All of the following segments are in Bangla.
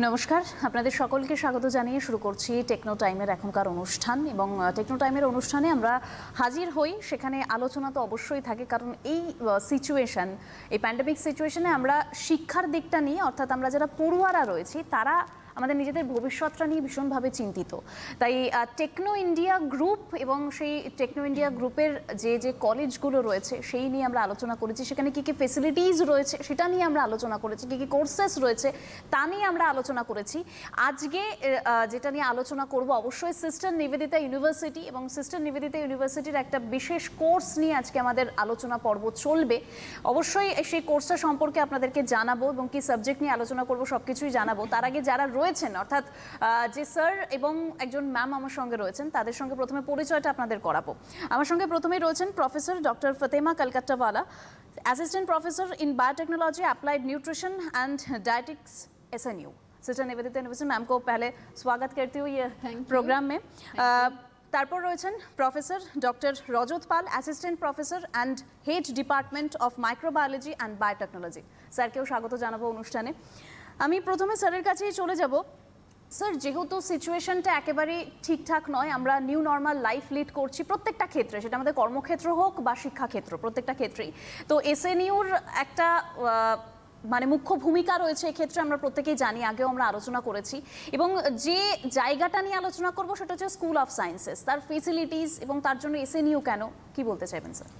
নমস্কার, আপনাদের সকলকে স্বাগত জানিয়ে শুরু করছি টেকনো টাইমের এখনকার অনুষ্ঠান। এবং টেকনো টাইমের অনুষ্ঠানে আমরা হাজির হই, সেখানে আলোচনা তো অবশ্যই থাকে, কারণ এই সিচুয়েশন, এই প্যান্ডেমিক সিচুয়েশনে আমরা শিক্ষার দিকটা নিয়ে, অর্থাৎ আমরা যারা পড়ুয়ারা রয়েছি তারা আমাদের নিজেদের ভবিষ্যৎটা নিয়ে ভীষণভাবে চিন্তিত। তাই টেকনো ইন্ডিয়া গ্রুপ এবং সেই টেকনো ইন্ডিয়া গ্রুপের যে কলেজগুলো রয়েছে সেই নিয়ে আমরা আলোচনা করেছি। সেখানে কী কী ফেসিলিটিস রয়েছে সেটা নিয়ে আমরা আলোচনা করেছি, কী কী কোর্সেস রয়েছে তা নিয়ে আমরা আলোচনা করেছি। আজকে যেটা নিয়ে আলোচনা করব অবশ্যই সিস্টার নিবেদিতা ইউনিভার্সিটি, এবং সিস্টার নিবেদিতা ইউনিভার্সিটির একটা বিশেষ কোর্স নিয়ে আজকে আমাদের আলোচনা পর্ব চলবে। অবশ্যই সেই কোর্সটা সম্পর্কে আপনাদেরকে জানাবো এবং কি সাবজেক্ট নিয়ে আলোচনা করব সব কিছুই জানাবো। তার আগে যারা রয়েছেন, অর্থাৎ যে স্যার এবং একজন ম্যাম আমার সঙ্গে রয়েছেন, তাদের সঙ্গে প্রথমে পরিচয়টা আপনাদের করাবো। আমার সঙ্গে প্রথমেই রয়েছেন professor doctor Fatema Kolkatawala, assistant professor in biotechnology applied nutrition and dietetics SNU। Sister Nivedita university, ma'am को पहले स्वागत करती हूँ ये प्रोग्राम में। তারপর রয়েছেন professor doctor Rajat Pal, assistant professor and head department of microbiology and biotechnology. স্যারকেও স্বাগত জানাবো অনুষ্ঠানে। আমি প্রথমে স্যারের কাছেই চলে যাব। স্যার, যেহেতু সিচুয়েশনটা একেবারেই ঠিকঠাক নয়, আমরা নিউ নর্মাল লাইফ লিড করছি প্রত্যেকটা ক্ষেত্রে, সেটা আমাদের কর্মক্ষেত্র হোক বা শিক্ষাক্ষেত্র, প্রত্যেকটা ক্ষেত্রেই। তো SNUর একটা মানে মুখ্য ভূমিকা রয়েছে এক্ষেত্রে, আমরা প্রত্যেকেই জানি, আগেও আমরা আলোচনা করেছি। এবং যে জায়গাটা নিয়ে আলোচনা করব সেটা হচ্ছে স্কুল অফ সায়েন্সেস, তার ফেসিলিটিস এবং তার জন্য SNU কেন, কি বলতে চাইবেন sir?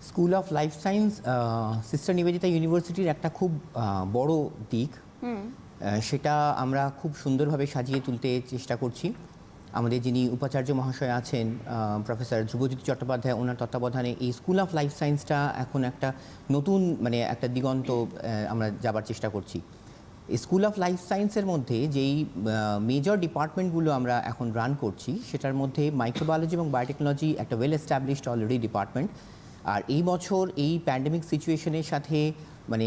School of life science sister Nivedita ইউনিভার্সিটির একটা খুব বড় দিক, সেটা আমরা খুব সুন্দরভাবে সাজিয়ে তুলতে চেষ্টা করছি। আমাদের যিনি উপাচার্য মহাশয় আছেন প্রফেসর ধ্রুবজ্যোতি চট্টোপাধ্যায়, ওনার তত্ত্বাবধানে এই স্কুল অফ লাইফ সায়েন্সটা এখন একটা নতুন মানে একটা দিগন্ত আমরা যাবার চেষ্টা করছি। স্কুল অফ লাইফ সায়েন্সের মধ্যে যেই মেজর ডিপার্টমেন্টগুলো আমরা এখন রান করছি, সেটার মধ্যে মাইক্রোবায়োলজি এবং বায়োটেকনোলজি একটা ওয়েল এস্টাবলিশড অলরেডি ডিপার্টমেন্ট। আর এই বছর এই প্যান্ডেমিক সিচুয়েশনের সাথে মানে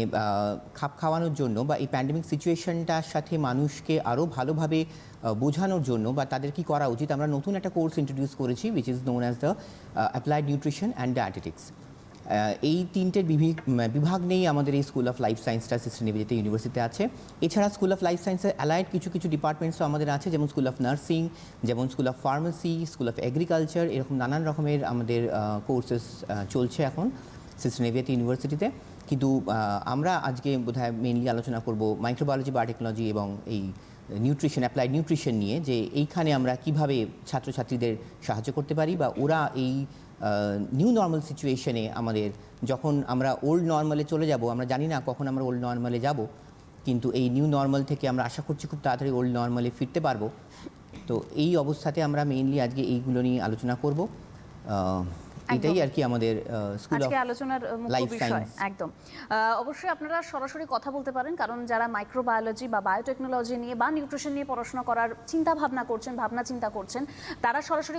খাপ খাওয়ানোর জন্য বা এই প্যান্ডেমিক সিচুয়েশনটার সাথে মানুষকে আরও ভালোভাবে বোঝানোর জন্য বা তাদের কি করা উচিত, আমরা নতুন একটা কোর্স ইন্ট্রোডিউস করেছি, which is known as the applied nutrition and dietetics. এই তিনটের বিভাগ নেই আমাদের এই স্কুল অফ লাইফ সায়েন্সটা সিস্টার নিবেদিতা ইউনিভার্সিটিতে আছে। এছাড়া স্কুল অফ লাইফ সায়েন্সের অ্যালাইড কিছু কিছু ডিপার্টমেন্টসও আমাদের আছে, যেমন স্কুল অফ নার্সিং, যেমন school of pharmacy, school of agriculture, এরকম নানান রকমের আমাদের কোর্সেস চলছে এখন সিস্টার নিবেদিতা ইউনিভার্সিটিতে। কিন্তু আমরা আজকে বোধহয় মেইনলি আলোচনা করব মাইক্রোবায়োলজি, বায়োটেকনোলজি এবং এই নিউট্রিশন, অ্যাপ্লাইড নিউট্রিশন নিয়ে, যে এইখানে আমরা কিভাবে ছাত্রছাত্রীদের সাহায্য করতে পারি, বা ওরা এই নিউ নর্মাল সিচুয়েশনে আমাদের, যখন আমরা ওল্ড নর্মালে চলে যাব, আমরা জানি না কখন আমরা ওল্ড নর্মালে যাব, কিন্তু এই নিউ নর্মাল থেকে আমরা আশা করছি খুব তাড়াতাড়ি ওল্ড নর্মালে ফিরতে পারবো। তো এই অবস্থাতে আমরা মেইনলি আজকে এইগুলো নিয়ে আলোচনা করব। এটাই আর কি আমাদের স্কুল অফ আলোচনার মুখ্য বিষয়। একদম, অবশ্যই আপনারা সরাসরি কথা বলতে পারেন, কারণ যারা মাইক্রোবায়োলজি বা বায়োটেকনোলজি নিয়ে বা নিউট্রিশন নিয়ে পড়াশোনা করার চিন্তা করছেন, তারা সরাসরি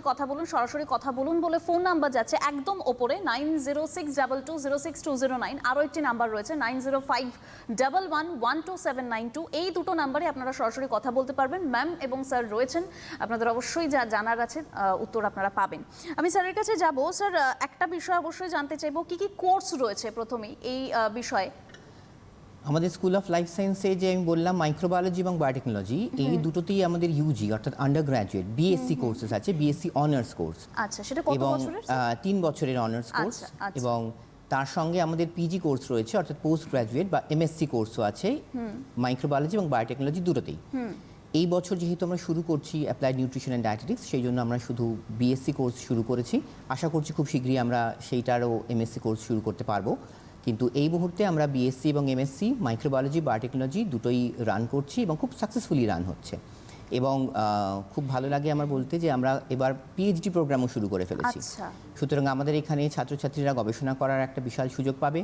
কথা বলুন বলে ফোন নাম্বার যাচ্ছে একদম ওপরে 9062206209। আরও একটি নাম্বার রয়েছে 9051112792। এই দুটো নাম্বারে আপনারা সরাসরি কথা বলতে পারবেন। ম্যাম এবং স্যার রয়েছেন, আপনাদের অবশ্যই যা জানার আছে উত্তর আপনারা পাবেন। আমি স্যারের কাছে যাব। স্যার, একটা বিষয় অবশ্যই জানতে চাইবো, কি কি কোর্স রয়েছে প্রথমেই এই বিষয়ে? আমাদের স্কুল অফ লাইফ সায়েন্সে যে আমি বললাম মাইক্রোবায়োলজি এবং বায়োটেকনোলজি, এই দুটোতেই আমাদের ইউজি অর্থাৎ আন্ডার গ্র্যাজুয়েট বিএসসি কোর্সেস আছে, বিএসসি অনার্স কোর্স। আচ্ছা, সেটা কত বছরের? 3 বছরের অনার্স কোর্স। এবং তার সঙ্গে আমাদের পিজি কোর্স রয়েছে, অর্থাৎ পোস্ট গ্র্যাজুয়েট বা এমএসসি কোর্সও আছে মাইক্রোবায়োলজি এবং বায়োটেকনোলজি দুটোতেই। এই বছর যেহেতু আমরা শুরু করছি অ্যাপ্লাইড নিউট্রিশন অ্যান্ড ডায়েটেটিক্স, সেই জন্য আমরা শুধু বিএসসি কোর্স শুরু করেছি। আশা করছি খুব শীঘ্রই আমরা সেইটারও এমএসসি কোর্স শুরু করতে পারবো। কিন্তু এই মুহূর্তে আমরা বিএসসি এবং এমএসসি মাইক্রোবায়োলজি, বায়োটেকনোলজি দুটোই রান করছি এবং খুব সাকসেসফুলি রান হচ্ছে। এবং খুব ভালো লাগে আমার বলতে যে আমরা এবার পিএইচডি প্রোগ্রামও শুরু করে ফেলেছি। সুতরাং আমাদের এখানে ছাত্রছাত্রীরা গবেষণা করার একটা বিশাল সুযোগ পাবে।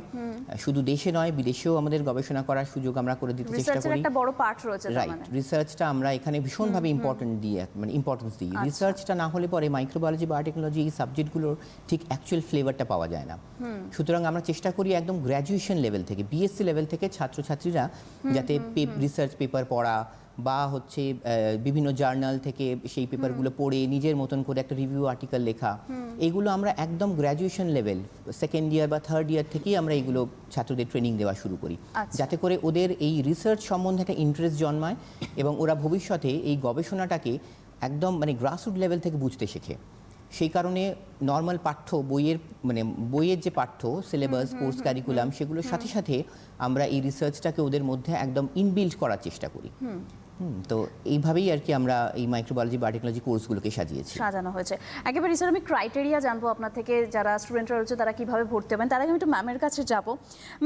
শুধু দেশে নয়, বিদেশেও আমাদের গবেষণা করার সুযোগ আমরা করে দিতে চেষ্টা করি। একটা বড় পার্ট রয়েছে, রাইট, রিসার্চটা আমরা এখানে ভীষণভাবে ইম্পর্টেন্স দিই। রিসার্চটা না হলে পরে মাইক্রোবায়োলজি, বায়োটেকনোলজি এই সাবজেক্টগুলোর ঠিক অ্যাকচুয়াল ফ্লেভারটা পাওয়া যায় না। সুতরাং আমরা চেষ্টা করি একদম গ্র্যাজুয়েশন লেভেল থেকে, বিএসসি লেভেল থেকে ছাত্রছাত্রীরা যাতে রিসার্চ পেপার পড়া বা হচ্ছে বিভিন্ন জার্নাল থেকে সেই পেপারগুলো পড়ে নিজের মতন করে একটা রিভিউ আর্টিকেল লেখা, এগুলো আমরা একদম গ্র্যাজুয়েশন লেভেল সেকেন্ড ইয়ার বা থার্ড ইয়ার থেকেই আমরা এগুলো ছাত্রদের ট্রেনিং দেওয়া শুরু করি, যাতে করে ওদের এই রিসার্চ সম্বন্ধে একটা ইন্টারেস্ট জন্মায় এবং ওরা ভবিষ্যতে এই গবেষণাটাকে একদম মানে গ্রাসরুট লেভেল থেকে বুঝতে শেখে। সেই কারণে নর্মাল পাঠ্য বইয়ের যে পাঠ্য সিলেবাস কোর্স কারিকুলাম সেগুলোর সাথে সাথে আমরা এই রিসার্চটাকে ওদের মধ্যে একদম ইনবিল্ড করার চেষ্টা করি। তো এইভাবেই আর কি আমরা এই মাইক্রোবায়োলজি বায়োটেকনোলজি কোর্সগুলোকে সাজানো হয়েছে। একেবারে স্যার আমি ক্রাইটেরিয়া জানবো আপনার থেকে, যারা স্টুডেंटরা রয়েছে তারা কিভাবে ভর্তি হবেন। তার আগে আমি একটু मैम কাছে যাব।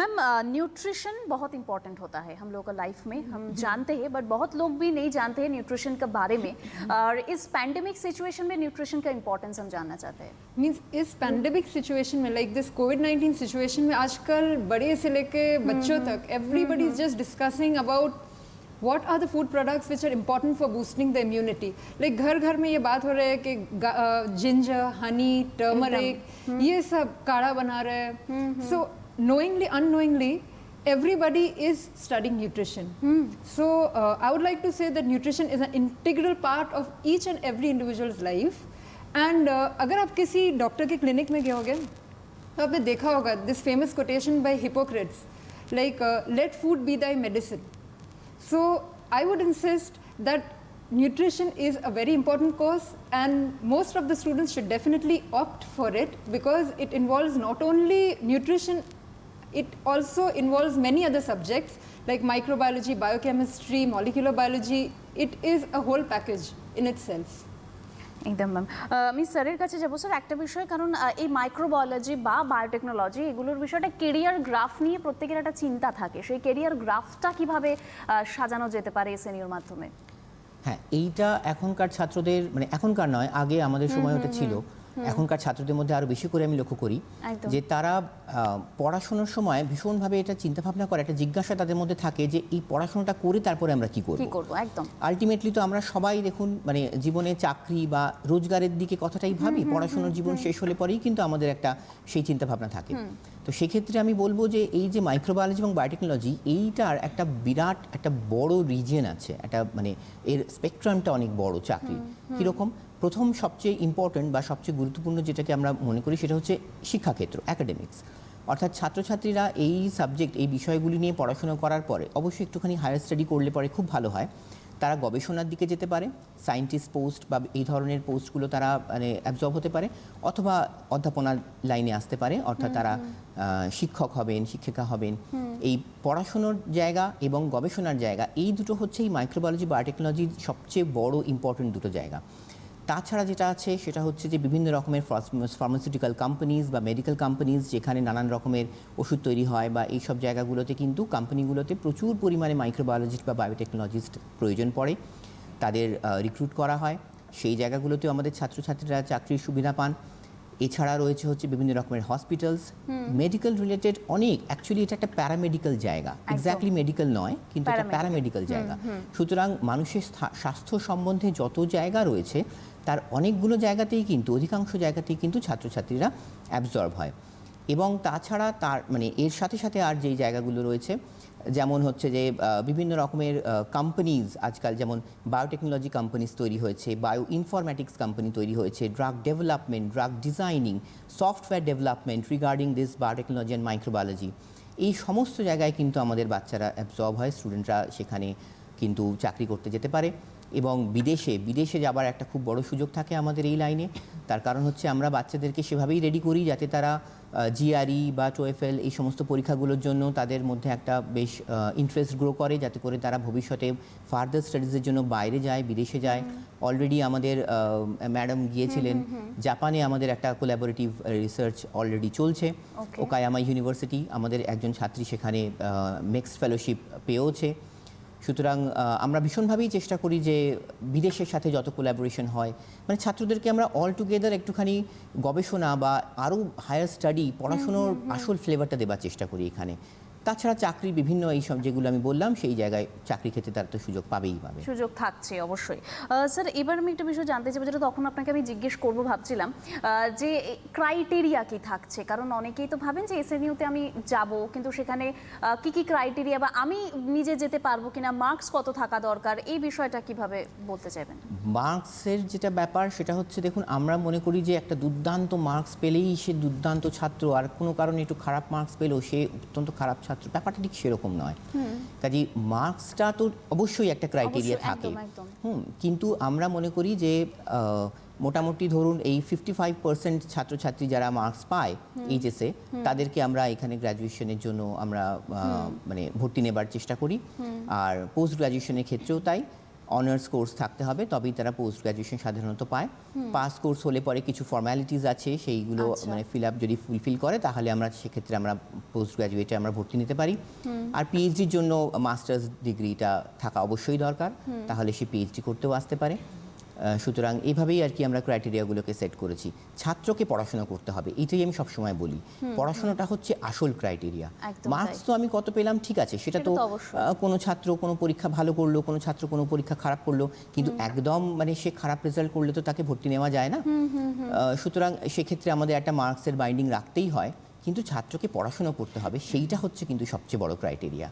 मैम न्यूट्रिशन बहुत इंपॉर्टेंट होता है हम लोग का लाइफ में, हम जानते हैं बट बहुत लोग भी नहीं जानते हैं न्यूट्रिशन के बारे में, और इस पैंडेमिक सिचुएशन में न्यूट्रिशन का इंपॉर्टेंस हम जानना चाहते हैं। मीन्स इस पैंडेमिक सिचुएशन में लाइक दिस कोविड-19 सिचुएशन में आजकल बड़े से लेके बच्चों तक everybody is just discussing about what are the food products which are important for boosting the immunity. Like घर घर में ये बात हो रहा है कि जिंजर, हनी, टर्मरिक ये सब काढ़ा बना रहे हैं. So knowingly unknowingly everybody is studying nutrition. So I would like to say that nutrition is an integral part of each and every individual's life. And अगर आप किसी डॉक्टर के क्लिनिक में गए होगे तो आपने देखा होगा this famous quotation by Hippocrates like let food be thy medicine. So I would insist that nutrition is a very important course and most of the students should definitely opt for it because it involves not only nutrition, it also involves many other subjects like microbiology, biochemistry, molecular biology. It is a whole package in itself. একদম ম্যাম। আমি স্যারের কাছে যাবো। স্যার একটা বিষয়, কারণ এই মাইক্রোবায়োলজি বা বায়োটেকনোলজি এগুলোর বিষয়টা কেরিয়ার গ্রাফ নিয়ে প্রত্যেকের একটা চিন্তা থাকে, সেই কেরিয়ার গ্রাফটা কিভাবে সাজানো যেতে পারে এসএনইউর মাধ্যমে? হ্যাঁ, এইটা এখনকার ছাত্রদের মানে এখনকার নয়, আগে আমাদের সময় ওটা ছিল, এখনকার ছাত্রদের মধ্যে আরও বেশি করে আমি লক্ষ্য করি যে তারা পড়াশোনার সময় ভীষণভাবে এটা চিন্তাভাবনা করে, একটা জিজ্ঞাসা তাদের মধ্যে থাকে যে এই পড়াশোনাটা করে তারপরে আমরা কি করব। একদম আলটিমেটলি তো আমরা সবাই দেখুন মানে জীবনে চাকরি বা রোজগারের দিকে কথাটাই ভাবি, পড়াশোনার জীবন শেষ হলে পরেই কিন্তু আমাদের একটা সেই চিন্তাভাবনা থাকে। তো সেক্ষেত্রে আমি বলবো যে এই যে মাইক্রোবায়োলজি এবং বায়োটেকনোলজি এইটার একটা বিরাট একটা বড় রিজিয়ন আছে, একটা মানে এর স্পেকট্রামটা অনেক বড় চাকরি। কীরকম? প্রথম সবচেয়ে ইম্পর্ট্যান্ট বা সবচেয়ে গুরুত্বপূর্ণ যেটাকে আমরা মনে করি সেটা হচ্ছে শিক্ষাক্ষেত্র, অ্যাকাডেমিক্স। অর্থাৎ ছাত্রছাত্রীরা এই সাবজেক্ট এই বিষয়গুলি নিয়ে পড়াশোনা করার পরে অবশ্যই একটুখানি হায়ার স্টাডি করলে পরে খুব ভালো হয়। তারা গবেষণার দিকে যেতে পারে, সায়েন্টিস্ট পোস্ট বা এই ধরনের পোস্টগুলো তারা মানে অ্যাবজর্ব হতে পারে, অথবা অধ্যাপনার লাইনে আসতে পারে, অর্থাৎ তারা শিক্ষক হবেন, শিক্ষিকা হবেন। এই পড়াশোনার জায়গা এবং গবেষণার জায়গা এই দুটো হচ্ছে এই মাইক্রোবায়োলজি বায়োটেকনোলজির সবচেয়ে বড় ইম্পর্টেন্ট দুটো জায়গা। তাছাড়া যেটা আছে সেটা হচ্ছে যে বিভিন্ন রকমের ফার্মাসিউটিক্যাল কোম্পানিজ বা মেডিকেল কোম্পানিজ যেখানে নানান রকমের ওষুধ তৈরি হয় বা এই সব জায়গাগুলোতে কিন্তু কোম্পানিগুলোতে প্রচুর পরিমাণে মাইক্রোবায়োলজিস্ট বা বায়োটেকনোলজিস্ট প্রয়োজন পড়ে, তাদের রিক্রুট করা হয়। সেই জায়গাগুলোতেও আমাদের ছাত্রছাত্রীরা চাকরির সুবিধা পান। এছাড়া রয়েছে হচ্ছে বিভিন্ন রকমের হসপিটালস, মেডিকেল রিলেটেড অনেক, অ্যাকচুয়ালি এটা একটা প্যারামেডিক্যাল জায়গা, এক্স্যাক্টলি মেডিকেল নয় কিন্তু এটা প্যারামেডিক্যাল জায়গা। সুতরাং মানুষের স্বাস্থ্য সম্বন্ধে যত জায়গা রয়েছে তার অনেকগুলো জায়গাতেই কিন্তু অধিকাংশ জায়গাতেই কিন্তু ছাত্রছাত্রীরা অ্যাবজর্ব হয়। এবং তাছাড়া তার মানে এর সাথে সাথে আর যেই জায়গাগুলো রয়েছে যেমন হচ্ছে যে বিভিন্ন রকমের কোম্পানিজ আজকাল যেমন বায়োটেকনোলজি কোম্পানিজ তৈরি হয়েছে, বায়ো ইনফরম্যাটিক্স কোম্পানি তৈরি হয়েছে, drug development, drug designing, software development regarding this biotechnology and microbiology, এই সমস্ত জায়গায় কিন্তু আমাদের বাচ্চারা অ্যাবজর্ব হয়, স্টুডেন্টরা সেখানে কিন্তু চাকরি করতে যেতে পারে। এবং বিদেশে যাবার একটা খুব বড় সুযোগ থাকে আমাদের এই লাইনে। তার কারণ হচ্ছে আমরা বাচ্চাদেরকে সেভাবেই রেডি করি যাতে তারা জিআরই বা টোয়েফেল এই সমস্ত পরীক্ষাগুলোর জন্য তাদের মধ্যে একটা বেশ ইন্টারেস্ট গ্রো করে, যাতে করে তারা ভবিষ্যতে ফার্দার স্টাডিজের জন্য বাইরে যায়, বিদেশে যায়। অলরেডি আমাদের ম্যাডাম গিয়েছিলেন জাপানে, আমাদের একটা কোলাবোরেটিভ রিসার্চ অলরেডি চলছে। ওকায়ামা ইউনিভার্সিটি, আমাদের একজন ছাত্রী সেখানে মেক্স ফেলোশিপ পেয়েছে। সুতরাং আমরা ভীষণভাবেই চেষ্টা করি যে বিদেশের সাথে যত কোলাবোরেশন হয়, মানে ছাত্রদেরকে আমরা অল টুগেদার একটুখানি গবেষণা বা আরও হায়ার স্টাডি পড়াশোনার আসল ফ্লেভারটা দেবার চেষ্টা করি এখানে। তাছাড়া চাকরি বিভিন্ন এইসব যেগুলো আমি বললাম সেই জায়গায় চাকরি ক্ষেত্রে তারা তো সুযোগ পাবেই পাবে। সুযোগ থাকছে অবশ্যই। স্যার এবার আমি একটা বিষয় জানতে চাইবো, যেটা তখন আপনাকে আমি জিজ্ঞেস করবো ভাবছিলাম, যে ক্রাইটেরিয়া কি থাকছে, কারণ অনেকেই তো ভাবেন যে এসএনইউতে আমি যাব, কিন্তু সেখানে কি কি ক্রাইটেরিয়া, বা আমি নিজে যেতে পারবো কিনা, মার্কস কত থাকা দরকার, এই বিষয়টা কিভাবে বলতে চাইবেন? মার্কসের যেটা ব্যাপার সেটা হচ্ছে, দেখুন আমরা মনে করি যে একটা দুর্দান্ত মার্কস পেলেই সে দুর্দান্ত ছাত্র, আর কোনো কারণে একটু খারাপ মার্কস পেলেও সে অত্যন্ত খারাপ ছাত্র, ব্যাপারটা ঠিক সেরকম নয়। কাজেই মার্কসটা তো অবশ্যই একটা ক্রাইটেরিয়া অবশ্যই, থাকে, একদম। কিন্তু আমরা মনে করি যে মোটামুটি ধরুন এই 55% ছাত্রছাত্রী যারা মার্কস পায় এইচএসে, তাদেরকে আমরা এখানে গ্র্যাজুয়েশনের জন্য আমরা মানে ভর্তি নেবার চেষ্টা করি। আর পোস্ট গ্র্যাজুয়েশনের ক্ষেত্রেও তাই, অনার্স কোর্স থাকতে হবে, তবেই তারা পোস্ট গ্র্যাজুয়েশন সাধারণত পায়। পাস কোর্স হলে পরে কিছু ফর্ম্যালিটিস আছে, সেইগুলো মানে ফিল আপ যদি ফুলফিল করে তাহলে আমরা সেক্ষেত্রে আমরা পোস্ট গ্র্যাজুয়েটে আমরা ভর্তি নিতে পারি। আর পিএইচডির জন্য মাস্টার্স ডিগ্রিটা থাকা অবশ্যই দরকার, তাহলে সে পিএইচডি করতেও আসতে পারে। সুতরাং এইভাবেই আর কি আমরা ক্রাইটেরিয়াগুলোকে সেট করেছি। ছাত্রকে পড়াশোনা করতে হবে, এইটাই আমি সবসময় বলি, পড়াশোনাটা হচ্ছে আসল ক্রাইটেরিয়া। মার্কস তো আমি কত পেলাম ঠিক আছে, সেটা তো কোনো ছাত্র কোনো পরীক্ষা ভালো করলো, কোনো ছাত্র কোনো পরীক্ষা খারাপ করলো, কিন্তু একদম মানে সে খারাপ রেজাল্ট করলে তো তাকে ভর্তি নেওয়া যায় না। সুতরাং সেক্ষেত্রে আমাদের একটা মার্কসের বাইন্ডিং রাখতেই হয়, কিন্তু ছাত্রকে পড়াশোনা করতে হবে, সেইটা হচ্ছে কিন্তু সবচেয়ে বড় ক্রাইটেরিয়া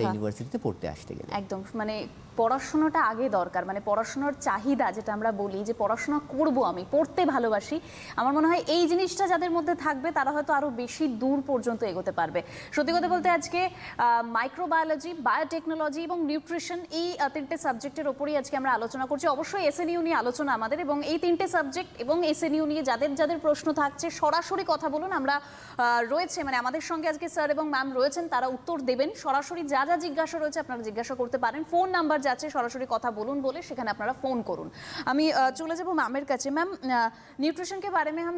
ইউনিভার্সিটিতে পড়তে আসতে গেলে। একদম, মানে পড়াশোনাটা আগে দরকার, মানে পড়াশোনার চাহিদা যেটা আমরা বলি, যে পড়াশোনা করব, আমি পড়তে ভালোবাসি, আমার মনে হয় এই জিনিসটা যাদের মধ্যে থাকবে তারা হয়তো আরও বেশি দূর পর্যন্ত এগোতে পারবে। সত্যি কথা বলতে আজকে মাইক্রোবায়োলজি, বায়োটেকনোলজি এবং নিউট্রিশন, এই তিনটে সাবজেক্টের ওপরই আজকে আমরা আলোচনা করছি। অবশ্যই এসএনইউ নিয়ে আলোচনা আমাদের, এবং এই তিনটে সাবজেক্ট এবং এসএনইউ নিয়ে যাদের যাদের প্রশ্ন থাকছে সরাসরি কথা বলুন। আমরা রয়েছে, মানে আমাদের সঙ্গে আজকে স্যার এবং ম্যাম রয়েছেন, তারা উত্তর দেবেন। সরাসরি যা যা জিজ্ঞাসা রয়েছে আপনারা জিজ্ঞাসা করতে পারেন। ফোন নাম্বার যাচ্ছে, সরাসরি কথা বলুন বলে সেখানে আপনারা ফোন করুন। আমি চলে যাব ম্যামের কাছে। मैम न्यूट्रिशन के बारे में हम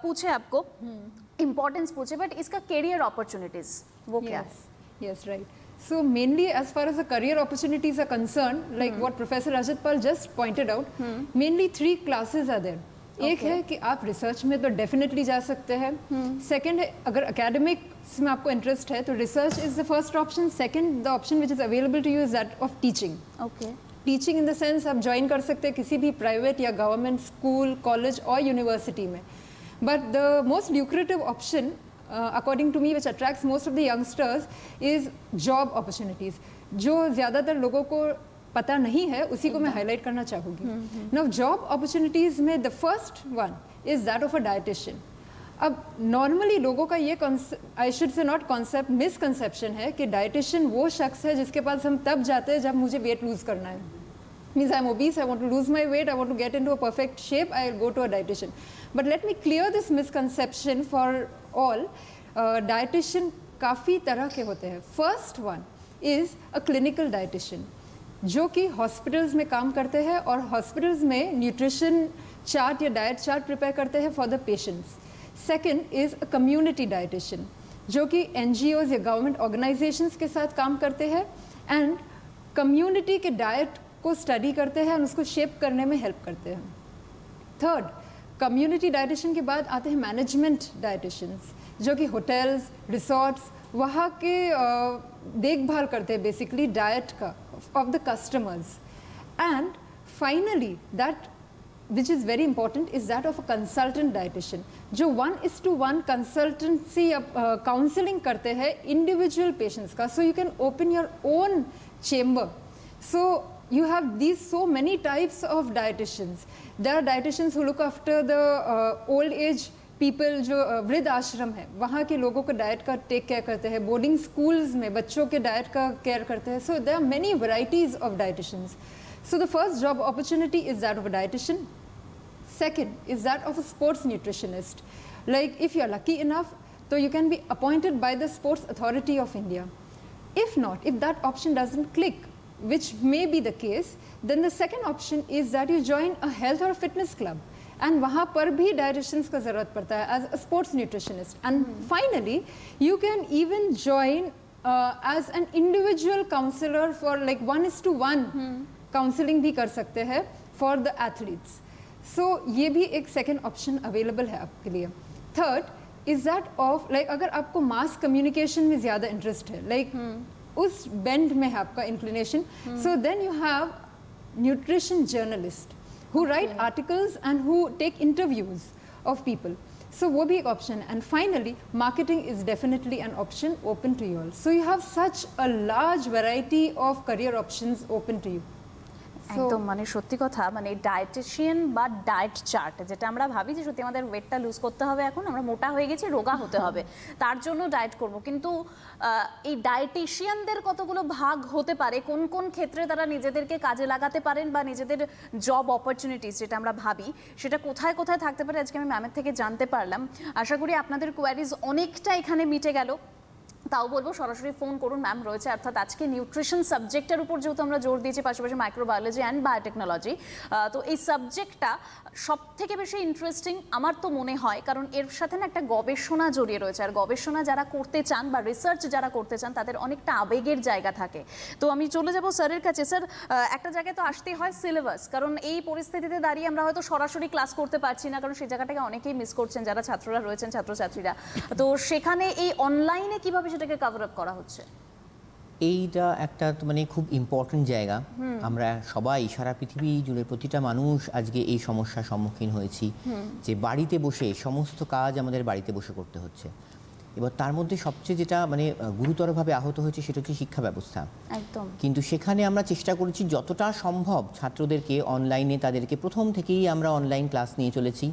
पूछे आपको, इम्पोर्टेंस पूछे, बट इसका करियर अपॉर्चुनिटीज वो क्या है? Yes, right. So mainly as far as the career opportunities are concerned, like what Professor Rajatpal just pointed out, mainly 3 classes are there. एक है कि आप रिसर्च में तो डेफिनेटली जा सकते हैं। सेकंड है, अगर एकेडमिक्स में आपको इंटरेस्ट है तो research is the first option. Second, the option which is available to you is that of teaching. Okay, teaching in the sense आप ज्वाइन कर सकते हैं किसी भी प्राइवेट या गवर्नमेंट स्कूल, कॉलेज और यूनिवर्सिटी में। But the most lucrative option according to me which attracts most of the youngsters is job opportunities, जो ज़्यादातर लोगों को पता नहीं है, उसी को मैं हाईलाइट करना चाहूँगी। नाउ जॉब अपॉर्चुनिटीज़ में the first one is that of a dietitian. अब नॉर्मली लोगों का ये I should say not concept, misconception है कि डाइटिशियन वो शख्स है जिसके पास हम तब जाते हैं जब मुझे वेट लूज़ करना है। Means I am obese, I want to lose my weight, I want to get into a perfect shape, I go to a dietitian. But let me clear this misconception for all. Dietitian काफ़ी तरह के होते हैं। First one is a clinical dietitian, जो कि हॉस्पिटल्स में काम करते हैं और हॉस्पिटल्स में न्यूट्रिशन चार्ट या डाइट चार्ट प्रिपेयर करते हैं for the patients. Second is a community dietitian, जो कि एनजीओज या गवर्नमेंट ऑर्गेनाइजेशंस के साथ काम करते हैं एंड कम्युनिटी के डाइट को स्टडी करते हैं और उसको शेप करने में हेल्प करते हैं। थर्ड, कम्युनिटी डाइटिशियन के बाद आते हैं मैनेजमेंट डाइटिशियंस, जो कि होटल्स, रिसोर्ट्स, वहाँ के देखभाल करते हैं बेसिकली डाइट का of the customers. And finally, that which is very important is that of a consultant dietitian, जो 1:1 consultancy counseling करते हैं individual patients का, so you can open your own chamber. So you have these so many types of dietitians. There are dietitians who look after the old age people, जो वृद्ध आश्रम है वहाँ के लोगों को डाइट का टेक केयर करते हैं, बोर्डिंग स्कूल्स में बच्चों के डाइट का केयर करते हैं। So there are many varieties of dietitians. So the first job opportunity is that of a dietitian. Second is that of a sports nutritionist. Like if you are lucky enough तो you can be appointed by the sports authority of India. If not, if that option doesn't click, which may be the case, then the second option is that you join a health or fitness club. And वहाँ पर भी डाइटिशियंस का ज़रूरत पड़ता है as a sports nutritionist. And finally, you can even join as an individual counselor for like 1:1 counseling भी कर सकते हैं for the athletes. So ये भी एक second option available है आपके लिए. Third is that of like अगर आपको mass communication में ज़्यादा interest है, like उस bend में है आपका inclination, so then you have nutrition journalist who write articles and who take interviews of people. So वो भी एक option, and finally marketing is definitely an option open to you all. So you have such a large variety of career options open to you. একদম মানে সত্যি কথা, মানে ডায়েটিশিয়ান বা ডায়েট চার্ট, যেটা আমরা ভাবি যে সত্যি আমাদের ওয়েটটা লুজ করতে হবে, এখন আমরা মোটা হয়ে গেছি, রোগা হতে হবে, তার জন্য ডায়েট করব, কিন্তু এই ডায়েটিশিয়ানদের কতগুলো ভাগ হতে পারে, কোন কোন ক্ষেত্রে তারা নিজেদেরকে কাজে লাগাতে পারেন বা নিজেদের জব অপরচুনিটিস যেটা আমরা ভাবি সেটা কোথায় কোথায় থাকতে পারে, আজকে আমি ম্যামের থেকে জানতে পারলাম। আশা করি আপনাদের কোয়ারিজ অনেকটা এখানে মিটে গেল। তাও বলবো সরাসরি ফোন করুন, ম্যাম রয়েছে। অর্থাৎ আজকে নিউট্রিশন সাবজেক্টের উপর যেহেতু আমরা জোর দিয়েছি, পাশাপাশি মাইক্রোবায়োলজি অ্যান্ড বায়োটেকনোলজি, তো এই সাবজেক্টটা সব থেকে বেশি ইন্টারেস্টিং আমার তো মনে হয়, কারণ এর সাথে না একটা গবেষণা জড়িয়ে রয়েছে, আর গবেষণা যারা করতে চান বা রিসার্চ যারা করতে চান তাদের অনেকটা আবেগের জায়গা থাকে। তো আমি চলে যাব স্যারের কাছে। স্যার, একটা জায়গায় তো আসতেই হয় সিলেবাস, কারণ এই পরিস্থিতিতে দাঁড়িয়ে আমরা হয়তো সরাসরি ক্লাস করতে পারছি না, কারণ সেই জায়গাটাকে অনেকেই মিস করছেন যারা ছাত্ররা রয়েছেন, ছাত্রছাত্রীরা। তো সেখানে এই অনলাইনে কিভাবে সেটাকে কভার আপ করা হচ্ছে? এইটা একটা মানে খুব ইম্পর্টেন্ট জায়গা। আমরা সবাই সারা পৃথিবী জুড়ে প্রতিটা মানুষ আজকে এই সমস্যার সম্মুখীন হয়েছি যে বাড়িতে বসে সমস্ত কাজ আমাদের বাড়িতে বসে করতে হচ্ছে। এবার তার মধ্যে সবচেয়ে যেটা মানে গুরুতরভাবে আহত হয়েছে সেটা হচ্ছে শিক্ষা ব্যবস্থা। একদম। কিন্তু সেখানে আমরা চেষ্টা করেছি যতটা সম্ভব ছাত্রদেরকে অনলাইনে, তাদেরকে প্রথম থেকেই আমরা অনলাইন ক্লাস নিয়ে চলেছি।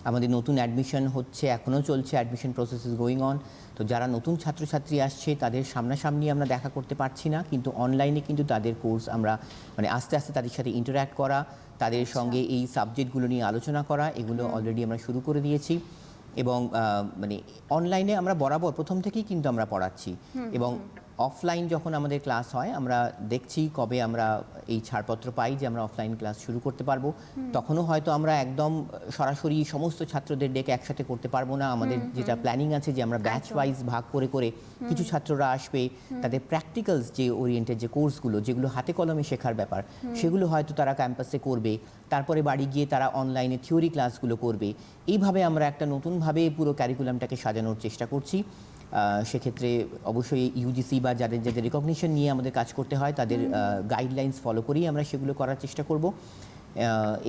আমাদের নতুন অ্যাডমিশন হচ্ছে, এখনও চলছে, admission process is going on. তো যারা নতুন ছাত্রছাত্রী আসছে তাদের সামনাসামনি আমরা দেখা করতে পারছি না, কিন্তু অনলাইনে কিন্তু তাদের কোর্স আমরা মানে আস্তে আস্তে তাদের সাথে ইন্টারঅ্যাক্ট করা, তাদের সঙ্গে এই সাবজেক্টগুলো নিয়ে আলোচনা করা, এগুলো অলরেডি আমরা শুরু করে দিয়েছি। এবং মানে অনলাইনে আমরা বরাবর প্রথম থেকেই কিন্তু আমরা পড়াচ্ছি, এবং অফলাইন যখন আমাদের ক্লাস হয় আমরা দেখছি কবে আমরা এই ছাড়পত্র পাই যে আমরা অফলাইন ক্লাস শুরু করতে পারবো। তখনও হয়তো আমরা একদম সরাসরি সমস্ত ছাত্রদের ডেকে একসাথে করতে পারবো না। আমাদের যেটা প্ল্যানিং আছে যে আমরা ব্যাচ ওয়াইজ ভাগ করে করে কিছু ছাত্ররা আসবে, তাদের প্র্যাকটিক্যালস যে ওরিয়েন্টেড যে কোর্সগুলো যেগুলো হাতে কলমে শেখার ব্যাপার সেগুলো হয়তো তারা ক্যাম্পাসে করবে, তারপরে বাড়ি গিয়ে তারা অনলাইনে থিওরি ক্লাসগুলো করবে। এইভাবে আমরা একটা নতুনভাবে পুরো ক্যারিকুলামটাকে সাজানোর চেষ্টা করছি। সেক্ষেত্রে অবশ্যই ইউজিসি বা যাদের যাদের রিকগনিশন নিয়ে আমাদের কাজ করতে হয় তাদের গাইডলাইন্স ফলো করেই আমরা সেগুলো করার চেষ্টা করব।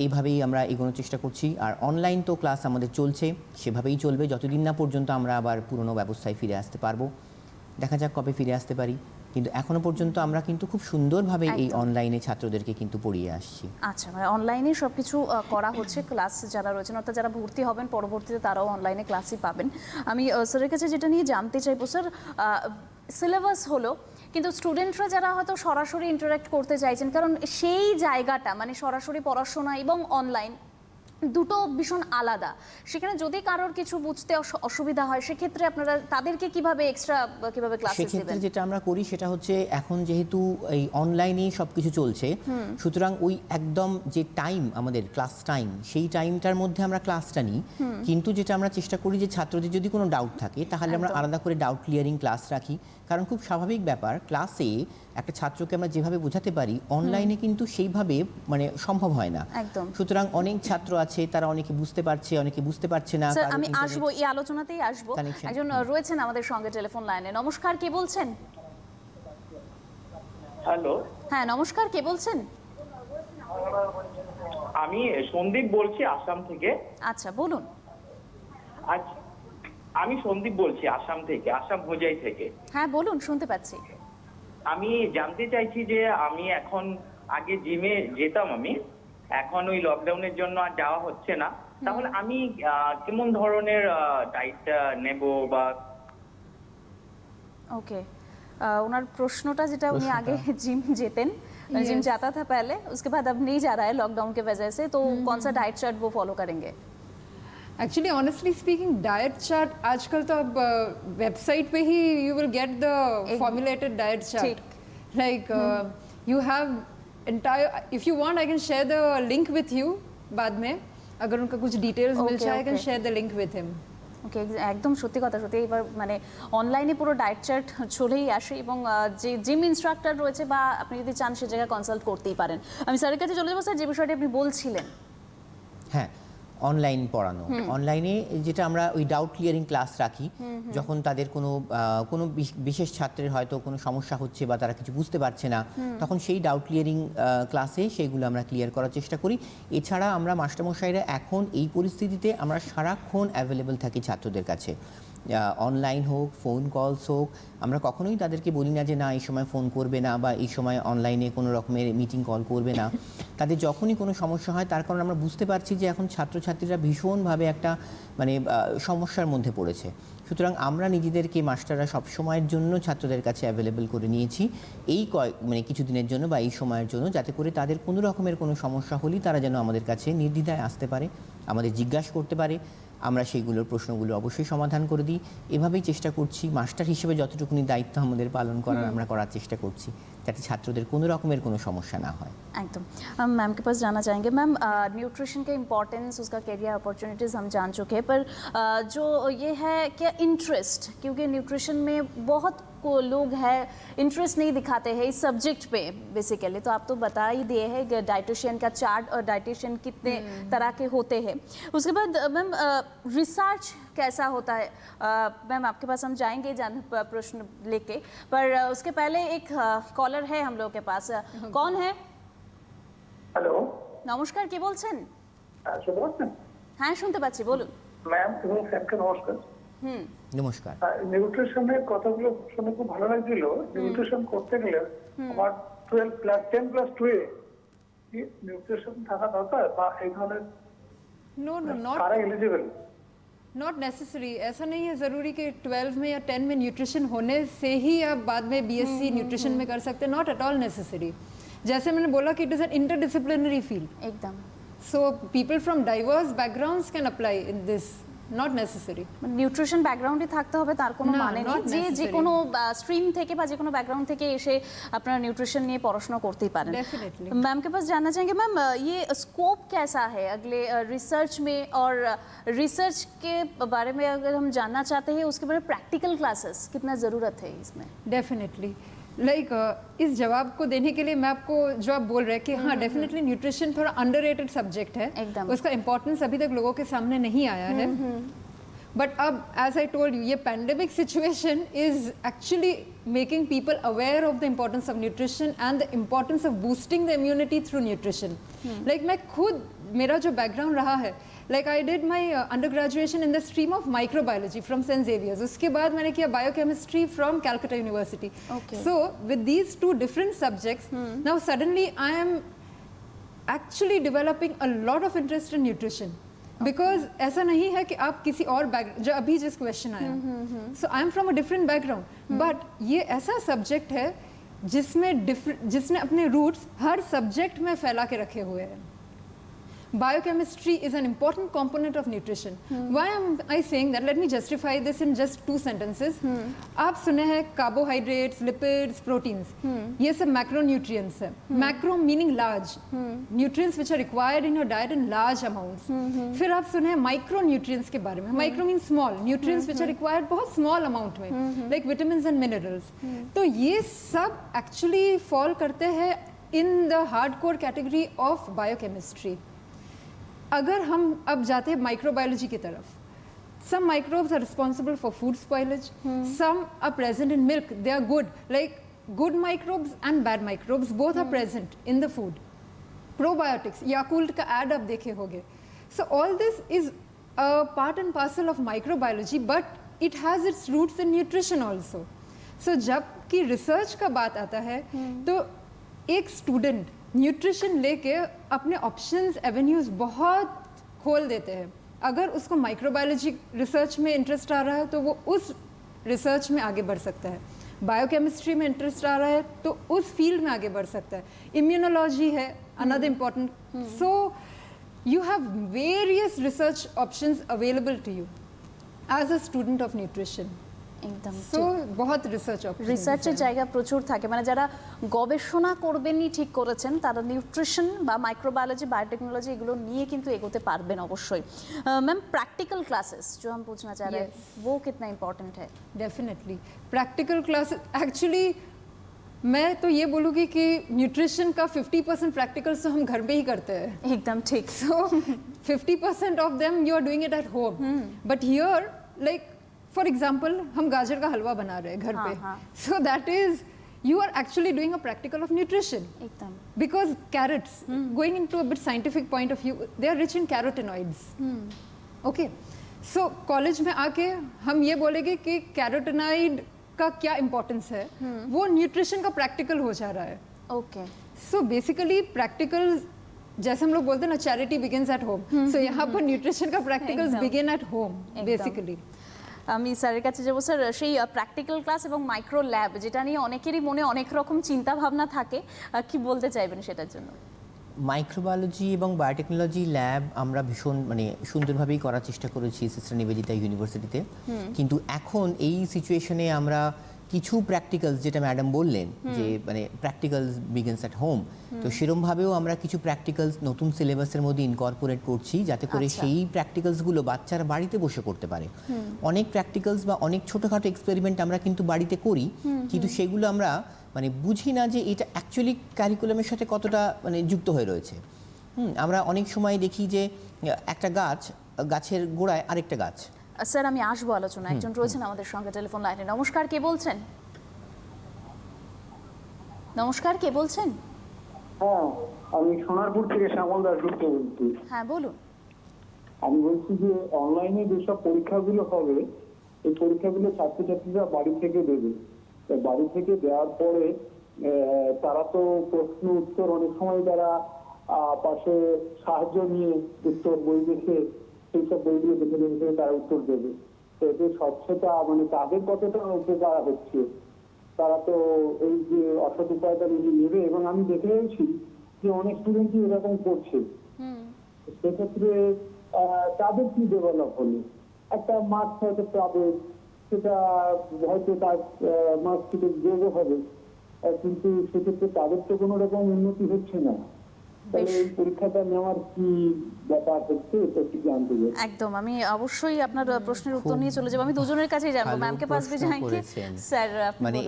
এইভাবেই আমরা এগোনোর চেষ্টা করছি। আর অনলাইন তো ক্লাস আমাদের চলছে, সেভাবেই চলবে যতদিন না পর্যন্ত আমরা আবার পুরনো ব্যবস্থায় ফিরে আসতে পারবো। দেখা যাক কবে ফিরে আসতে পারি, কিন্তু এখনো পর্যন্ত আমরা কিন্তু খুব সুন্দরভাবে এই অনলাইনে ছাত্রদেরকে কিন্তু পড়িয়ে আসছি। আচ্ছা, মানে অনলাইনে সব কিছু করা হচ্ছে, ক্লাস যারা রয়েছেন অর্থাৎ যারা ভর্তি হবেন পরবর্তীতে তারাও অনলাইনে ক্লাসই পাবেন। আমি স্যারের কাছে যেটা নিয়ে জানতে চাইবো, স্যার সিলেবাস হলো, কিন্তু স্টুডেন্টরা যারা হয়তো সরাসরি ইন্টারাক্ট করতে চাইছেন, কারণ সেই জায়গাটা মানে সরাসরি পড়াশোনা এবং অনলাইন দুটো ভীষণ আলাদা, সেখানে যদি কারোর কিছু বুঝতে অসুবিধা হয় সেক্ষেত্রে আপনারা তাদেরকে কিভাবে এক্সট্রা কিভাবে ক্লাস দিবেন? সেক্ষেত্রে যেটা আমরা করি সেটা হচ্ছে এখন যেহেতু এই অনলাইনেই সব কিছু চলছে, সুতরাং ওই একদম যে টাইম আমাদের ক্লাস টাইম সেই টাইমটার মধ্যে আমরা ক্লাসটা নিই। কিন্তু যেটা আমরা চেষ্টা করি যে ছাত্রদের যদি কোনো ডাউট থাকে তাহলে আমরা আলাদা করে ডাউট ক্লিয়ারিং ক্লাস রাখি, কারণ খুব স্বাভাবিক ব্যাপার ক্লাসে একটা ছাত্রকে আমরা যেভাবে বোঝাতে পারি অনলাইনে কিন্তু সেইভাবে মানে সম্ভব হয় না। একদম। সুতরাং অনেক ছাত্র আছে তারা অনেকে বুঝতে পারছে, অনেকে বুঝতে পারছে না। স্যার আমি আসবো এই আলোচনাতেই আসবো। একজন রয়েছেন আমাদের সঙ্গে টেলিফোন লাইনে। নমস্কার, কে বলছেন? হ্যালো, হ্যাঁ নমস্কার, কে বলছেন? আমি সন্দীপ বলছি আসাম থেকে। আচ্ছা বলুন। আচ্ছা, আমি সন্দীপ বলছি আসাম থেকে, আসাম হোজাই থেকে। হ্যাঁ বলুন, শুনতে পাচ্ছি। আমি জানতে চাইছি যে আমি এখন আগে জিমে যেতাম, আমি এখন ওই লকডাউনের জন্য আর যাওয়া হচ্ছে না, তাহলে আমি কেমন ধরনের ডায়েটটা নেব বা? ओके, ওনার প্রশ্নটা যেটা উনি আগে जिम যেতেন, जिम जाता था पहले, उसके बाद अब नहीं जा रहा है लॉकडाउन के वजह से, तो कौन सा डाइट चार्ट वो फॉलो करेंगे? Actually, honestly speaking, diet chart आजकल तो अब वेबसाइट पे ही you will get the formulated diet chart. Like you have entire. If you want, I can share the link with you. बाद में अगर उनका कुछ details मिल जाए, I can share the link with him. ওকে, একদম সত্যি কথা। সত্যি এবার মানে অনলাইনে পুরো ডায়েট চার্ট চলেই আসে, এবং যে জিম ইনস্ট্রাক্টর রয়েছে বা আপনি যদি চান সে জায়গায় কনসাল্ট করতেই পারেন। আমি স্যারের কাছে চলে যাবো। স্যার, যে বিষয়টি আপনি বলছিলেন। হ্যাঁ, অনলাইন পড়ানো। অনলাইনে যেটা আমরা ওই ডাউট ক্লিয়ারিং ক্লাস রাখি, যখন তাদের কোনো বিশেষ ছাত্রের হয়তো কোনো সমস্যা হচ্ছে বা তারা কিছু বুঝতে পারছে না, তখন সেই ডাউট ক্লিয়ারিং ক্লাসে সেইগুলো আমরা ক্লিয়ার করার চেষ্টা করি। এছাড়া আমরা মাস্টারমশাইরা এখন এই পরিস্থিতিতে আমরা সারাক্ষণ অ্যাভেলেবেল থাকি ছাত্রদের কাছে, অনলাইন হোক, ফোন কলস হোক। আমরা কখনোই তাদেরকে বলি না যে না এই সময় ফোন করবে না বা এই সময় অনলাইনে কোনো রকমের মিটিং কল করবে না। তাদের যখনই কোনো সমস্যা হয়, তার কারণ আমরা বুঝতে পারছি যে এখন ছাত্রছাত্রীরা ভীষণভাবে একটা মানে সমস্যার মধ্যে পড়েছে। সুতরাং আমরা নিজেদেরকে মাস্টাররা সব সময়ের জন্য ছাত্রদের কাছে অ্যাভেলেবেল করে নিয়েছি এই মানে কিছুদিনের জন্য বা এই সময়ের জন্য, যাতে করে তাদের কোনো রকমের কোনো সমস্যা হলেই তারা যেন আমাদের কাছে নির্দ্বিধায় আসতে পারে, আমাদের জিজ্ঞাসা করতে পারে। আমরা সেইগুলোর প্রশ্নগুলো অবশ্যই সমাধান করে দিই। এভাবেই চেষ্টা করছি মাস্টার হিসেবে যতটুকুনি দায়িত্ব আমাদের পালন করার আমরা করার চেষ্টা করছি, যাতে ছাত্রদের কোনো রকমের কোনো समस्या ना हो। एकदम। हम मैम के पास जाना चाहेंगे। मैम, न्यूट्रिशन का इम्पोर्टेंस, उसका करियर अपॉर्चुनिटीज़ हम जान चुके हैं, पर जो ये है क्या इंटरेस्ट, क्योंकि न्यूट्रिशन में बहुत लोग हैं इंटरेस्ट नहीं दिखाते हैं इस सब्जेक्ट पे बेसिकली, तो आप तो बता ही दिए हैं डाइटिशियन का चार्ट और डाइटिशियन कितने तरह के होते हैं। उसके बाद मैम रिसर्च कैसा होता है? मैम आपके पास हम जाएंगे प्रश्न लेके, पर उसके पहले एक कॉलर है हम लोग के पास। कौन है? হ্যালো, নমস্কার, কে বলছেন? শুনতে পাচ্ছেন? হ্যাঁ শুনতে পাচ্ছি, বলুন। ম্যাম এবং স্যারকে নমস্কার। নমস্কার। নিউট্রিশনের কথাগুলো শুনে খুব ভালো লাগছিল। নিউট্রিশন করতে গেলে আমার 10+2 নিউট্রিশন থাকা দরকার বা এই ধরনের No, সারা এলিজিবল? Not necessary. ऐसा नहीं है ज़रूरी कि 12 में या 10 में न्यूट्रिशन होने से ही आप बाद में बीएससी न्यूट्रिशन में कर सकते हैं। Not at all necessary. जैसे मैंने बोला कि it is an interdisciplinary field, एकदम। So people from diverse backgrounds can apply in this, not necessary. Nutrition ব্যাকগ্রাউন্ডই থাকতে হবে তার কোনো না, মানে নেই, not যে necessary. কোনো স্ট্রিম থেকে বা যে কোনো ব্যাকগ্রাউন্ড থেকে এসে আপনারা নিউट्रिशन নিয়ে পড়াশোনা করতেই পারেন। Definitely. मैम के पास जानना चाहेंगे मैम, ये स्कोप कैसा है अगले रिसर्च में, और रिसर्च के बारे में अगर हम जानना चाहते हैं उसके बारे में प्रैक्टिकल क्लासेस कितना ज़रूरत है इसमें? डेफिनेटली लाइक इस जवाब को देने के लिए मैं आपको जो आप बोल रहे हैं कि हाँ डेफिनेटली न्यूट्रिशन थोड़ा अंडररेटेड सब्जेक्ट है, एकदम। उसका इम्पोर्टेंस अभी तक लोगों के सामने नहीं आया है। बट अब एज आई टोल्ड यू, ये pandemic situation is actually making people aware of the importance of nutrition and the importance of boosting the immunity through nutrition. Like मैं खुद, मेरा जो बैकग्राउंड रहा है, like I did my undergraduation in the stream of microbiology from St. Xavier's. उसके बाद मैंने किया biochemistry from Calcutta University. Okay. So with these two different subjects, now suddenly I am actually developing a lot of interest in nutrition. Because ऐसा नहीं है कि आप किसी और बैकग्राउंड, जो अभी जिस क्वेश्चन आया, so I am from a different background, but ये ऐसा सब्जेक्ट है जिसने अपने रूट्स हर सब्जेक्ट में फैला के रखे हुए हैं। Biochemistry is an important component of nutrition. Why am I saying that? Let me justify this in just 2 sentences. आप सुने हैं carbohydrates, lipids, proteins. ये सब macronutrients हैं. Macro meaning large. Nutrients which are required in your diet in large amounts. फिर आप सुने हैं micronutrients के बारे में. Micro means small. Nutrients which are required बहुत small amount में. Like vitamins and minerals. तो ये सब actually fall करते हैं in the hardcore category of biochemistry. अगर हम अब जाते हैं माइक्रोबायोलॉजी की तरफ, some microbes are responsible for food spoilage, some are present in milk, they are good, like good microbes and bad microbes both are present in the food. Probiotics, Yakult का ad आप देखे होंगे. So all this is a part and parcel of microbiology, but it has its roots in nutrition also. So जब की रिसर्च का बात आता है, तो एक स्टूडेंट न्यूट्रिशन लेके अपने ऑप्शंस, एवेन्यूज बहुत खोल देते हैं। अगर उसको माइक्रोबायोलॉजी रिसर्च में इंटरेस्ट आ रहा है तो वो उस रिसर्च में आगे बढ़ सकता है। बायोकेमिस्ट्री में इंटरेस्ट आ रहा है तो उस फील्ड में आगे बढ़ सकता है। इम्यूनोलॉजी है another important. So you have various research options available to you as a student of nutrition. একদম। সো বহুত রিসার্চের জায়গা প্রচুর থাকে, মানে যারা গবেষণা করবেনই ঠিক করেছেন তারা নিউট্রিশন বা মাইক্রোবায়োলজি, বায়োটেকনোলজি এগুলো নিয়ে কিন্তু এগোতে পারবেন অবশ্যই। मैम प्रैक्टिकल क्लासेस जो हम पूछना चाह रहे हैं वो कितना इम्पोर्टेंट है? डेफिनेटली प्रैक्टिकल क्लासेस एक्चुअली मैं तो ये बोलूँगी कि न्यूट्रिशन का 50% प्रैक्टिकल्स तो हम घर पे ही करते हैं. एकदम ठीक. So 50% of them you are doing it at home. But here, like for example, हम गाजर का हलवा बना रहे हैं घर पे. हाँ. So that is you are actually doing a practical of nutrition. एकदम. Because carrots, going into a bit scientific point of view, they are rich in carotenoids. Okay. So college में आके हम ये बोलेंगे कि कैरोटेनॉइड का क्या इम्पोर्टेंस है, वो न्यूट्रिशन का प्रैक्टिकल हो जा रहा है. ओके. सो बेसिकली प्रैक्टिकल जैसे हम लोग बोलते हैं ना, चैरिटी बिगिंस एट होम, सो यहाँ पर न्यूट्रिशन का प्रैक्टिकल्स एकदम. बिगिन एट होम एकदम. बेसिकली. আমি স্যারের কাছে যাবো। স্যার, সেই প্র্যাকটিক্যাল ক্লাস এবং মাইক্রো ল্যাব, যেটা নিয়ে অনেকেরই মনে অনেক রকম চিন্তা ভাবনা থাকে, কি বলতে চাইবেন সেটার জন্য? মাইক্রোবায়োলজি এবং বায়োটেকনোলজি ল্যাব আমরা ভীষণ সুন্দরভাবেই করার চেষ্টা করেছি সিস্টার নিবেদিতা ইউনিভার্সিটিতে, কিন্তু এখন এই সিচুয়েশনে আমরা কিছু প্র্যাকটিক্যালস, যেটা ম্যাডাম বললেন যে প্র্যাকটিক্যালস বিগিনস অ্যাট হোম, তো সেরমভাবেও আমরা কিছু প্র্যাকটিক্যালস নতুন সিলেবাসের মধ্যে ইনকর্পোরেট করছি, যাতে করে সেই প্র্যাকটিক্যালসগুলো বাচ্চারা বাড়িতে বসে করতে পারে। অনেক প্র্যাকটিক্যালস বা অনেক ছোটোখাটো এক্সপেরিমেন্ট আমরা কিন্তু বাড়িতে করি, কিন্তু সেগুলো আমরা বুঝি না যে এটা অ্যাকচুয়ালি কারিকুলামের সাথে কতটা যুক্ত হয়ে রয়েছে। আমরা অনেক সময় দেখি যে একটা গাছের গোড়ায় আরেকটা গাছ। স্যার, আমি আসবো আলোচনা। একজন রয়েছেন আমাদের সঙ্গে টেলিফোন লাইনে। নমস্কার, কে বলছেন? নমস্কার, কে বলছেন? হ্যাঁ, আমি সোনারপুর থেকে শ্যামল দাসগুপ্ত বলছি। হ্যাঁ, বলুন। আমি বলছি যে অনলাইনে যেসব পরীক্ষাগুলো হবে, এই পরীক্ষাগুলো ছাত্রছাত্রীরা বাড়ি থেকে দেবে। বাড়ি থেকে দেওয়ার পরে তারা তো প্রশ্ন উত্তর অনেক সময় তারা পাশে সাহায্য নিয়ে উত্তর বই দেখে সেই সব বইগুলো দেখে দেখে তারা উত্তর দেবে। তো এতে স্বচ্ছতা তাদের কতটা উপকার হচ্ছে, তারা তো এই যে অসৎ উপায়টা যদি নেবে, এবং আমি দেখে রয়েছি যে অনেক স্টুডেন্টই এরকম করছে, সেক্ষেত্রে তাদের কি ডেভেলপ হলো, একটা মার্কস হয়তো পাবে, সেটা হয়তো তার মার্কশিটে যোগ হবে, কিন্তু সেক্ষেত্রে তাদের তো কোনো রকম উন্নতি হচ্ছে না। তাহলে এই পরীক্ষাটা নেওয়ার কি ব্যাপার হচ্ছে, এটা কি জানতে চাই। একদম, আমি অবশ্যই আপনার প্রশ্নের উত্তর নিয়ে চলে যাবো। আমি দুজনের কাছেই জানবো। ম্যামকে পাস ভি যাएंगे। স্যার,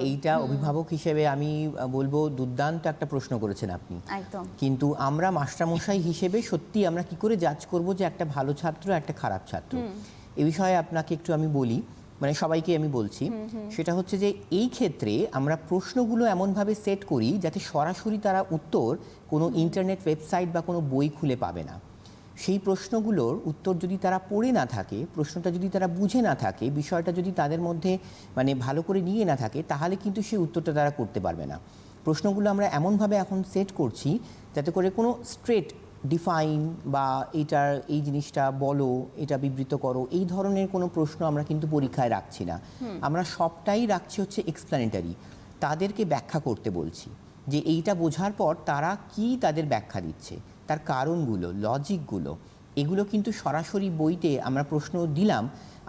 এইটা অভিভাবক হিসেবে আমি বলবো দুর্দান্ত একটা প্রশ্ন করেছেন আপনি। একদম। কিন্তু আমরা মাস্টারমশাই হিসেবে সত্যি আমরা কি করে জাজ করব যে একটা ভালো ছাত্র একটা খারাপ ছাত্র? এই বিষয়ে আপনাকে একটু আমি বলি, সবাইকে আমি বলছি, সেটা হচ্ছে যে এই ক্ষেত্রে আমরা প্রশ্নগুলো এমনভাবে সেট করি যাতে সরাসরি তারা উত্তর কোনো ইন্টারনেট ওয়েবসাইট বা কোনো বই খুলে পাবে না। সেই প্রশ্নগুলোর উত্তর যদি তারা পড়ে না থাকে, প্রশ্নটা যদি তারা বুঝে না থাকে, বিষয়টা যদি তাদের মধ্যে ভালো করে নিয়ে না থাকে, তাহলে কিন্তু সেই উত্তরটা তারা করতে পারবে না। প্রশ্নগুলো আমরা এমনভাবে এখন সেট করছি যাতে করে কোনো স্ট্রেট ডিফাইন বা এইটার এই জিনিসটা বলো, এটা বিবৃত করো, এই ধরনের কোনো প্রশ্ন আমরা কিন্তু পরীক্ষায় রাখছি না। আমরা সবটাই রাখছি হচ্ছে এক্সপ্ল্যানেটারি, তাদেরকে ব্যাখ্যা করতে বলছি যে এইটা বোঝার পর তারা কি তাদের ব্যাখ্যা দিচ্ছে, তার কারণগুলো, লজিকগুলো, এগুলো কিন্তু সরাসরি বইতে আমরা প্রশ্ন দিলাম।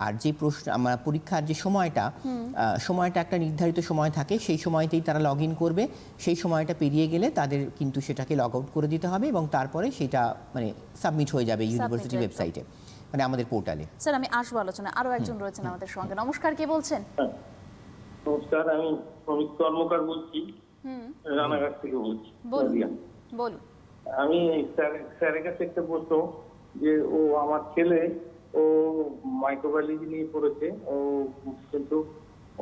আর যে প্রশ্ন আমরা পরীক্ষার যে সময়টা একটা নির্ধারিত সময় থাকে, সেই সময়তেই তারা লগ ইন করবে। সেই সময়টা পেরিয়ে গেলে তাদের কিন্তু সেটাকে লগ আউট করে দিতে হবে, এবং তারপরে সেটা সাবমিট হয়ে যাবে ইউনিভার্সিটি ওয়েবসাইটে, আমাদের পোর্টালে। স্যার, আমি আসবো আলোচনা। আরো একজন রয়েছেন আমাদের সঙ্গে। নমস্কার, কে বলছেন? নমস্কার, আমি শ্রমিক কর্মকার বলছি, রানাঘাট থেকে বলছি। বলুন। আমি স্যারের কাছে একটা প্রশ্ন, যে আমার ছেলে ও মাইক্রোবায়োলজি নিয়ে পড়েছে, ও কিন্তু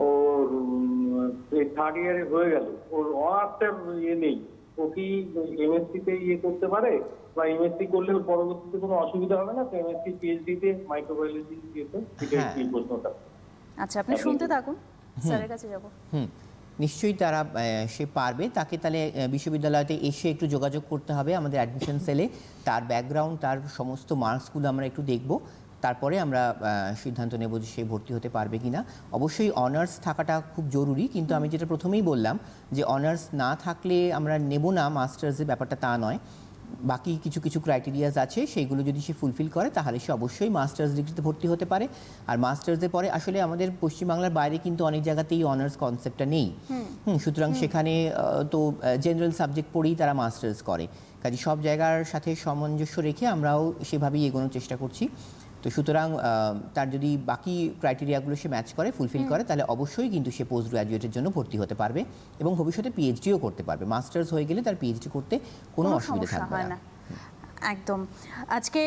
ওর থার্ড ইয়ারে হয়ে গেল, ওর অনার্সের নেই, ও কি এমএসসি তে করতে পারে, বা এমএসসি করলে ওর পরবর্তীতে কোনো অসুবিধা হবে না? এমএসসি পিএইচডি তে মাইক্রোবায়োলজি দিয়েছে, এই প্রশ্নটা। আচ্ছা, আপনি শুনতে থাকুন, স্যারের কাছে যাব। নিশ্চয়ই তারা সে পারবে। তাকে তাহলে বিশ্ববিদ্যালয়তে এসে একটু যোগাযোগ করতে হবে আমাদের অ্যাডমিশন সেলে। তার ব্যাকগ্রাউন্ড, তার সমস্ত মার্কসগুলো আমরা একটু দেখব, তারপরে আমরা সিদ্ধান্ত নেব যে সে ভর্তি হতে পারবে কি না। অবশ্যই অনার্স থাকাটা খুব জরুরি, কিন্তু আমি যেটা প্রথমেই বললাম যে অনার্স না থাকলে আমরা নেব না মাস্টার্সের, ব্যাপারটা তা নয়। বাকি কিছু কিছু ক্রাইটেরিয়াস আছে, সেইগুলো যদি সে ফুলফিল করে তাহলে সে অবশ্যই মাস্টার্স ডিগ্রিতে ভর্তি হতে পারে। আর মাস্টার্সের পরে আসলে আমাদের পশ্চিমবাংলার বাইরে কিন্তু অনেক জায়গাতেই অনার্স কনসেপ্টটা নেই। সুতরাং সেখানে তো জেনারেল সাবজেক্ট পড়েই তারা মাস্টার্স করে। কাজে সব জায়গার সাথে সামঞ্জস্য রেখে আমরাও সেভাবেই এগোনোর চেষ্টা করছি। তো সুতরাং তার যদি বাকি ক্রাইটেরিয়াগুলো সে ম্যাচ করে, ফুলফিল করে, তাহলে অবশ্যই কিন্তু সে পোস্ট গ্রাজুয়েটের জন্য ভর্তি হতে পারবে এবং ভবিষ্যতে পিএইচডিও করতে পারবে। মাস্টার্স হয়ে গেলে তার পিএইচডি করতে কোনো অসুবিধা সমস্যা থাকবে হয় না। না। একদম। আজকে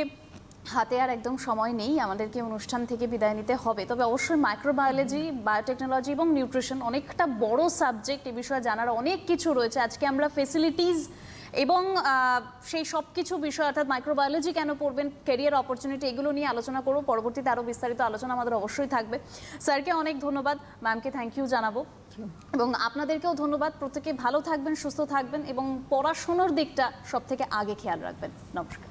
হাতে আর একদম সময় নেই, আমাদেরকে অনুষ্ঠান থেকে বিদায় নিতে হবে। তবে অবশ্যই মাইক্রোবায়োলজি, বায়োটেকনোলজি এবং নিউট্রিশন অনেকটা বড় সাবজেক্ট, এ বিষয়ে জানার অনেক কিছু রয়েছে। আজকে আমরা ফেসিলিটিস এবং সেই সব কিছু বিষয়, অর্থাৎ মাইক্রোবায়োলজি কেন পড়বেন, ক্যারিয়ার অপরচুনিটি, এগুলো নিয়ে আলোচনা করব। পরবর্তীতে আরও বিস্তারিত আলোচনা আমাদের অবশ্যই থাকবে। স্যারকে অনেক ধন্যবাদ, ম্যামকে থ্যাংক ইউ জানাবো এবং আপনাদেরকেও ধন্যবাদ। প্রত্যেকে ভালো থাকবেন, সুস্থ থাকবেন এবং পড়াশোনার দিকটা সব থেকে আগে খেয়াল রাখবেন। নমস্কার।